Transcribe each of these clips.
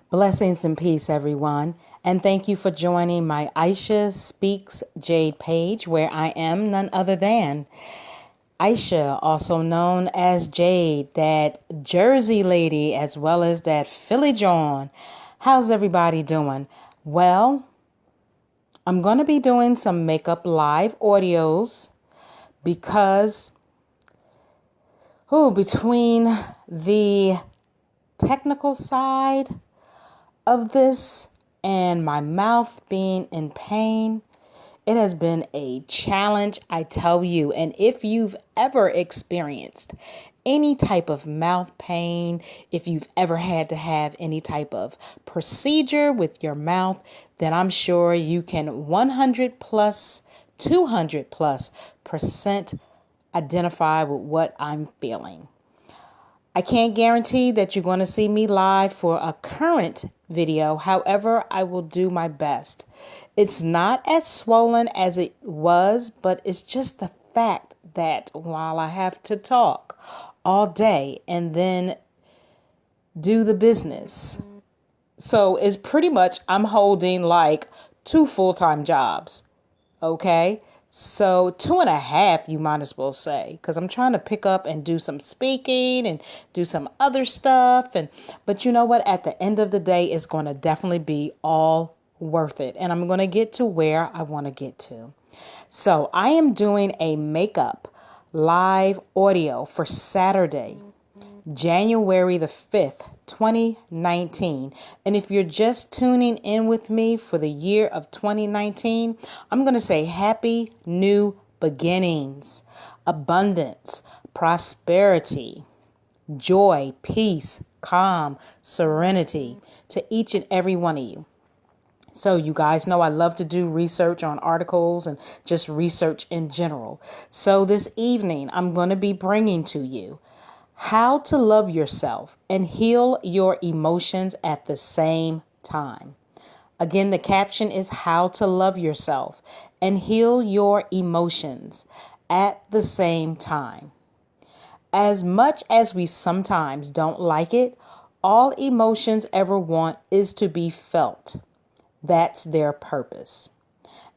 Blessings and peace, everyone. And thank you for joining my Aisha Speaks Jade page, where I am none other than Aisha, also known as Jade, that Jersey lady, as well as that Philly John. How's everybody doing? Well, I'm going to be doing some makeup live audios because, between the technical side of this and my mouth being in pain, it has been a challenge, I tell you. And if you've ever experienced any type of mouth pain, if you've ever had to have any type of procedure with your mouth, then I'm sure you can 100 plus, 200 plus percent identify with what I'm feeling. I can't guarantee that you're going to see me live for a current video. However, I will do my best. It's not as swollen as it was, but it's just the fact that while I have to talk all day and then do the business. So it's pretty much I'm holding like 2 full-time jobs. Okay. So 2.5, you might as well say, because I'm trying to pick up and do some speaking and do some other stuff. But you know what? At the end of the day, it's going to definitely be all worth it. And I'm going to get to where I want to get to. So I am doing a makeup live audio for Saturday, January the 5th, 2019. And if you're just tuning in with me for the year of 2019, I'm going to say happy new beginnings, abundance, prosperity, joy, peace, calm, serenity to each and every one of you. So you guys know I love to do research on articles and just research in general. So this evening, I'm going to be bringing to you how to love yourself and heal your emotions at the same time. Again, the caption is how to love yourself and heal your emotions at the same time. As much as we sometimes don't like it, all emotions ever want is to be felt. That's their purpose.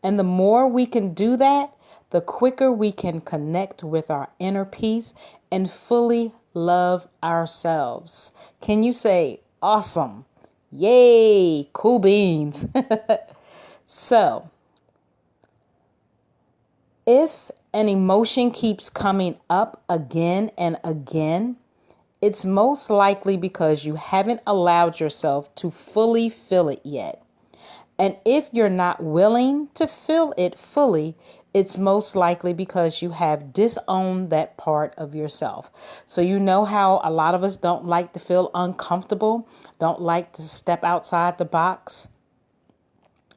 And the more we can do that, the quicker we can connect with our inner peace and fully love ourselves. Can you say awesome? Yay, cool beans. So, if an emotion keeps coming up again and again, it's most likely because you haven't allowed yourself to fully feel it yet. And if you're not willing to feel it fully, it's most likely because you have disowned that part of yourself. So you know how a lot of us don't like to feel uncomfortable, don't like to step outside the box?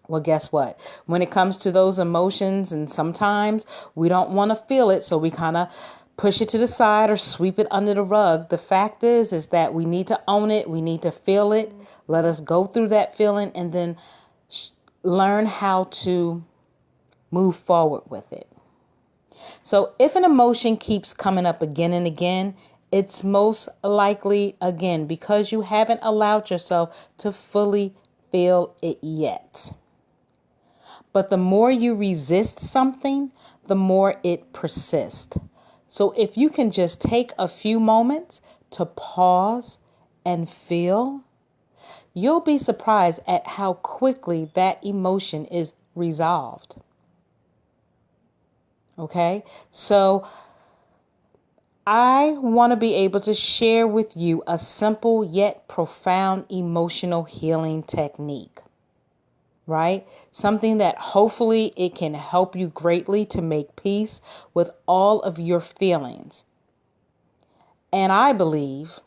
Well, guess what? When it comes to those emotions, and sometimes we don't want to feel it, so we kind of push it to the side or sweep it under the rug. The fact is that we need to own it. We need to feel it. Let us go through that feeling and then learn how to move forward with it. So if an emotion keeps coming up again and again, it's most likely, again, because you haven't allowed yourself to fully feel it yet. But the more you resist something, the more it persists. So if you can just take a few moments to pause and feel, you'll be surprised at how quickly that emotion is resolved. Okay, so I want to be able to share with you a simple yet profound emotional healing technique, right? Something that hopefully it can help you greatly to make peace with all of your feelings. And I believe,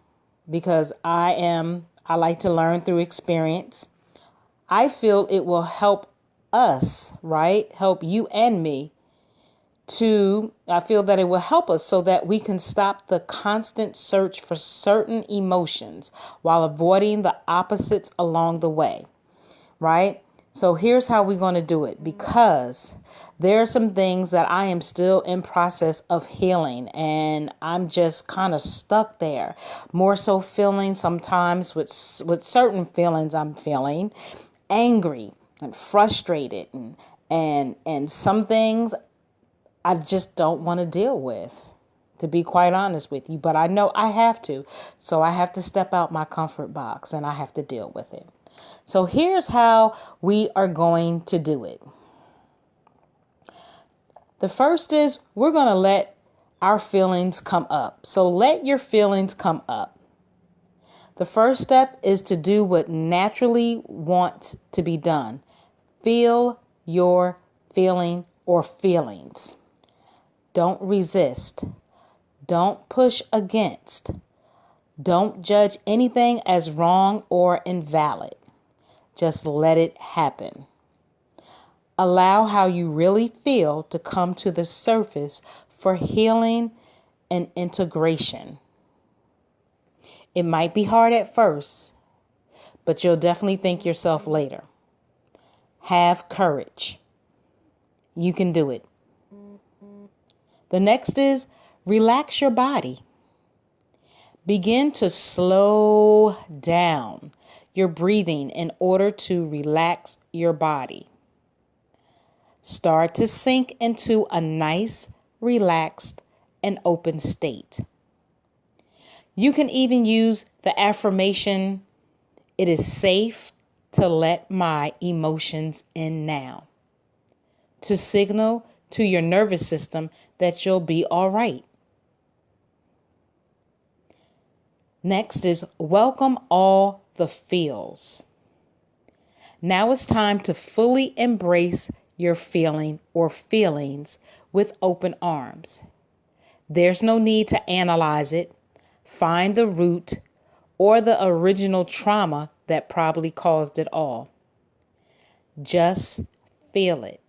because I like to learn through experience, I feel it will help us, right? Help you and me. I feel that it will help us so that we can stop the constant search for certain emotions while avoiding the opposites along the way, right? So here's how we're going to do it, because there are some things that I am still in process of healing, and I'm just kind of stuck there. More so feeling sometimes with certain feelings I'm feeling angry and frustrated, and some things I just don't want to deal with, to be quite honest with you. But I know I have to. So I have to step out my comfort box and I have to deal with it. So here's how we are going to do it. The first is we're going to let our feelings come up. So let your feelings come up. The first step is to do what naturally wants to be done. Feel your feeling or feelings. Don't resist. Don't push against. Don't judge anything as wrong or invalid. Just let it happen. Allow how you really feel to come to the surface for healing and integration. It might be hard at first, but you'll definitely thank yourself later. Have courage. You can do it. The next is relax your body. Begin to slow down your breathing in order to relax your body. Start to sink into a nice, relaxed, and open state. You can even use the affirmation, "It is safe to let my emotions in now," to signal to your nervous system that you'll be all right. Next is welcome all the feels. Now it's time to fully embrace your feeling or feelings with open arms. There's no need to analyze it, find the root or the original trauma that probably caused it all. Just feel it.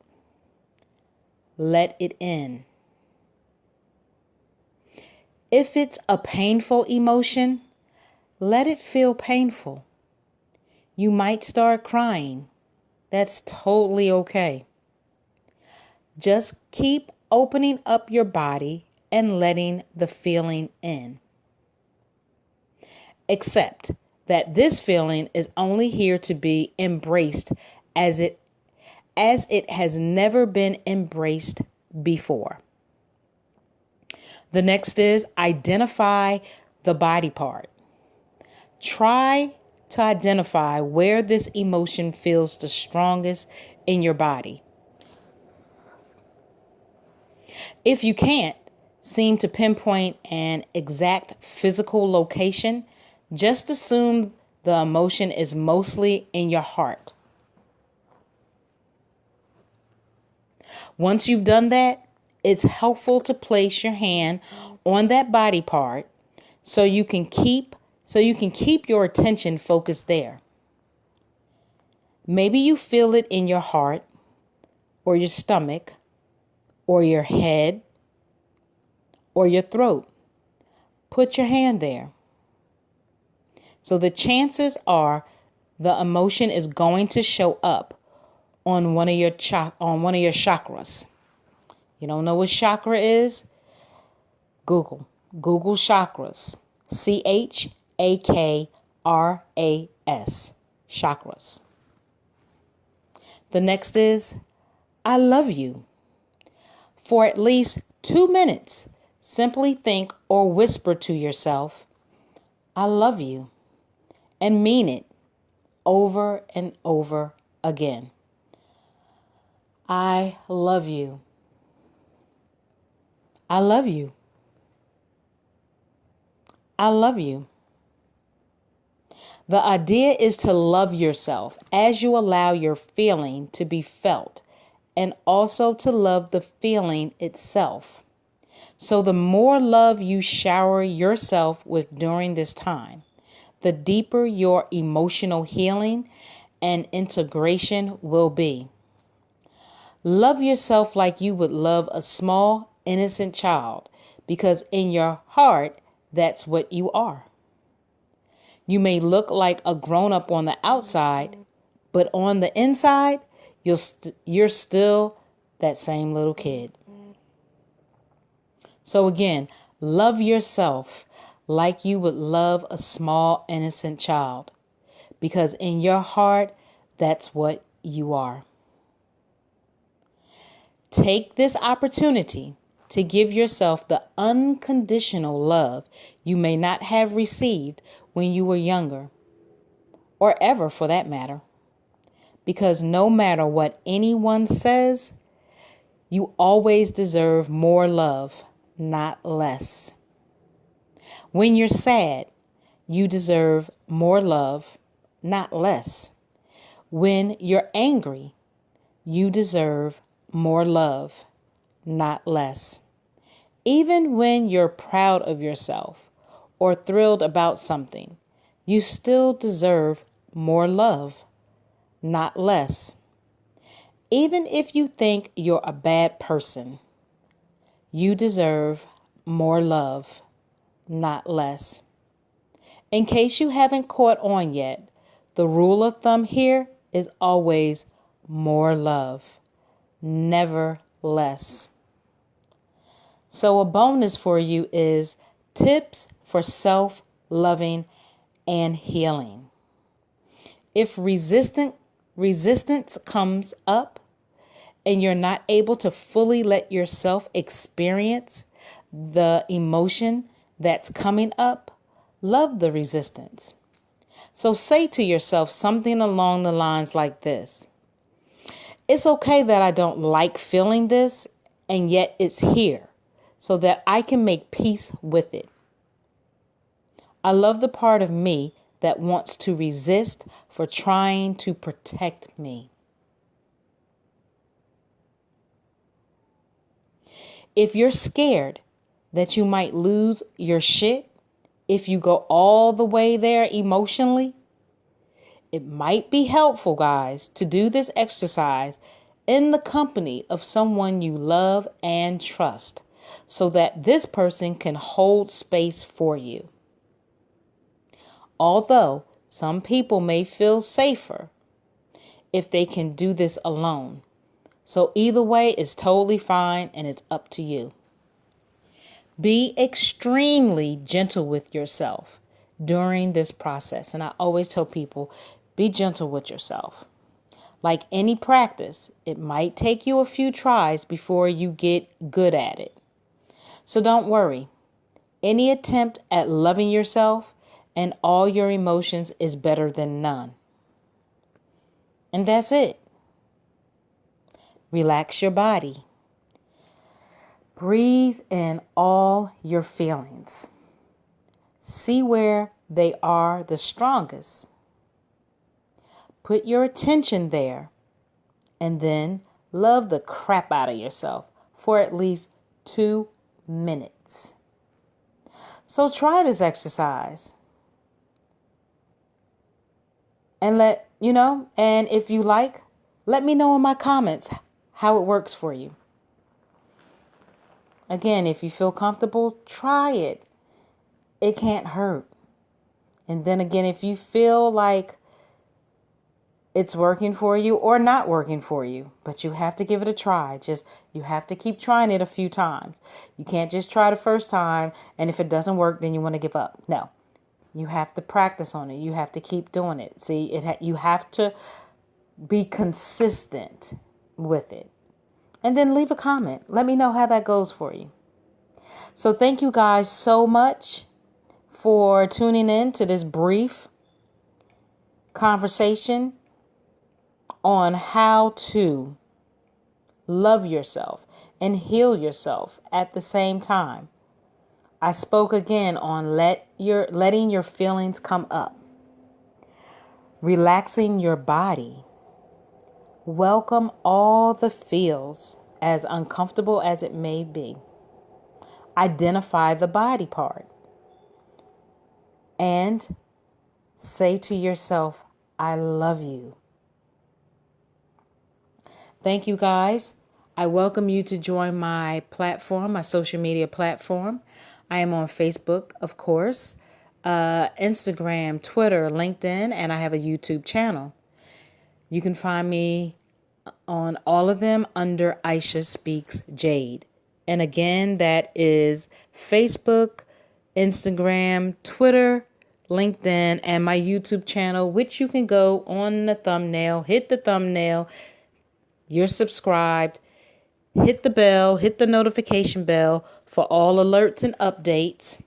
Let it in. If it's a painful emotion, let it feel painful. You might start crying. That's totally okay. Just keep opening up your body and letting the feeling in. Accept that this feeling is only here to be embraced as it has never been embraced before. The next is identify the body part. Try to identify where this emotion feels the strongest in your body. If you can't seem to pinpoint an exact physical location, just assume the emotion is mostly in your heart. Once you've done that, it's helpful to place your hand on that body part so you can keep your attention focused there. Maybe you feel it in your heart or your stomach or your head or your throat. Put your hand there. So the chances are the emotion is going to show up on one of your chakras. You don't know what chakra is? Google chakras. CHAKRAS. Chakras. The next is I love you. For at least 2 minutes, simply think or whisper to yourself, I love you, and mean it over and over again. I love you. I love you. I love you. The idea is to love yourself as you allow your feeling to be felt, and also to love the feeling itself. So the more love you shower yourself with during this time, the deeper your emotional healing and integration will be. Love yourself like you would love a small, innocent child, because in your heart, that's what you are. You may look like a grown-up on the outside, But on the inside, you're still that same little kid. So again, love yourself like you would love a small, innocent child. Because in your heart, that's what you are. Take this opportunity to give yourself the unconditional love you may not have received when you were younger, or ever for that matter. Because no matter what anyone says, you always deserve more love, not less. When you're sad, you deserve more love, not less. When you're angry, you deserve more love, not less. Even when you're proud of yourself or thrilled about something, you still deserve more love, not less. Even if you think you're a bad person, you deserve more love, not less. In case you haven't caught on yet, the rule of thumb here is always more love, never less. So a bonus for you is tips for self-loving and healing. If resistance comes up and you're not able to fully let yourself experience the emotion that's coming up, love the resistance. So say to yourself something along the lines like this. It's okay that I don't like feeling this, and yet it's here so that I can make peace with it. I love the part of me that wants to resist for trying to protect me. If you're scared that you might lose your shit if you go all the way there emotionally, it might be helpful, guys, to do this exercise in the company of someone you love and trust so that this person can hold space for you. Although some people may feel safer if they can do this alone. So either way is totally fine and it's up to you. Be extremely gentle with yourself during this process. And I always tell people, be gentle with yourself. Like any practice, it might take you a few tries before you get good at it. So don't worry. Any attempt at loving yourself and all your emotions is better than none. And that's it. Relax your body. Breathe in all your feelings. See where they are the strongest. Put your attention there and then love the crap out of yourself for at least 2 minutes. So try this exercise and and if you like, let me know in my comments how it works for you. Again, if you feel comfortable, try it. It can't hurt. And then again, if you feel like it's working for you or not working for you, but you have to give it a try. You have to keep trying it a few times. You can't just try the first time, and if it doesn't work, then you want to give up. No, you have to practice on it. You have to keep doing it. See, you have to be consistent with it. And then leave a comment. Let me know how that goes for you. So thank you guys so much for tuning in to this brief conversation on how to love yourself and heal yourself at the same time. I spoke again on letting your feelings come up, relaxing your body. Welcome all the feels, as uncomfortable as it may be. Identify the body part and say to yourself, I love you. Thank you, guys. I welcome you to join my platform, my social media platform. I am on Facebook, of course, Instagram, Twitter, LinkedIn, and I have a YouTube channel. You can find me on all of them under Aisha Speaks Jade. And again, that is Facebook, Instagram, Twitter, LinkedIn, and my YouTube channel, which you can go on the thumbnail, hit the thumbnail, you're subscribed, hit the bell, hit the notification bell for all alerts and updates.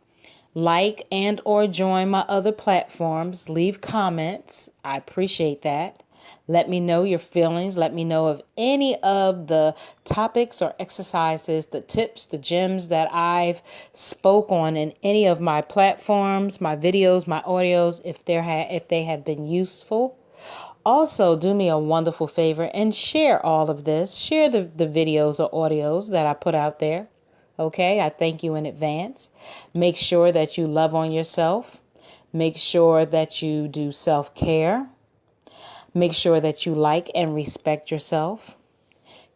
Like and or join my other platforms. Leave comments. I appreciate that. Let me know your feelings. Let me know of any of the topics or exercises, the tips, the gems that I've spoke on in any of my platforms, my videos, my audios, if they have been useful. Also, do me a wonderful favor and share all of this. Share the videos or audios that I put out there. Okay, I thank you in advance. Make sure that you love on yourself. Make sure that you do self-care. Make sure that you like and respect yourself.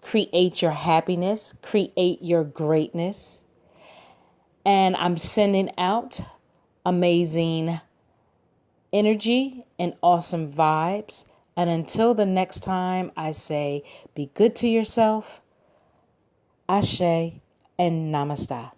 Create your happiness. Create your greatness. And I'm sending out amazing energy and awesome vibes. And until the next time, I say, be good to yourself. Ashe and Namaste.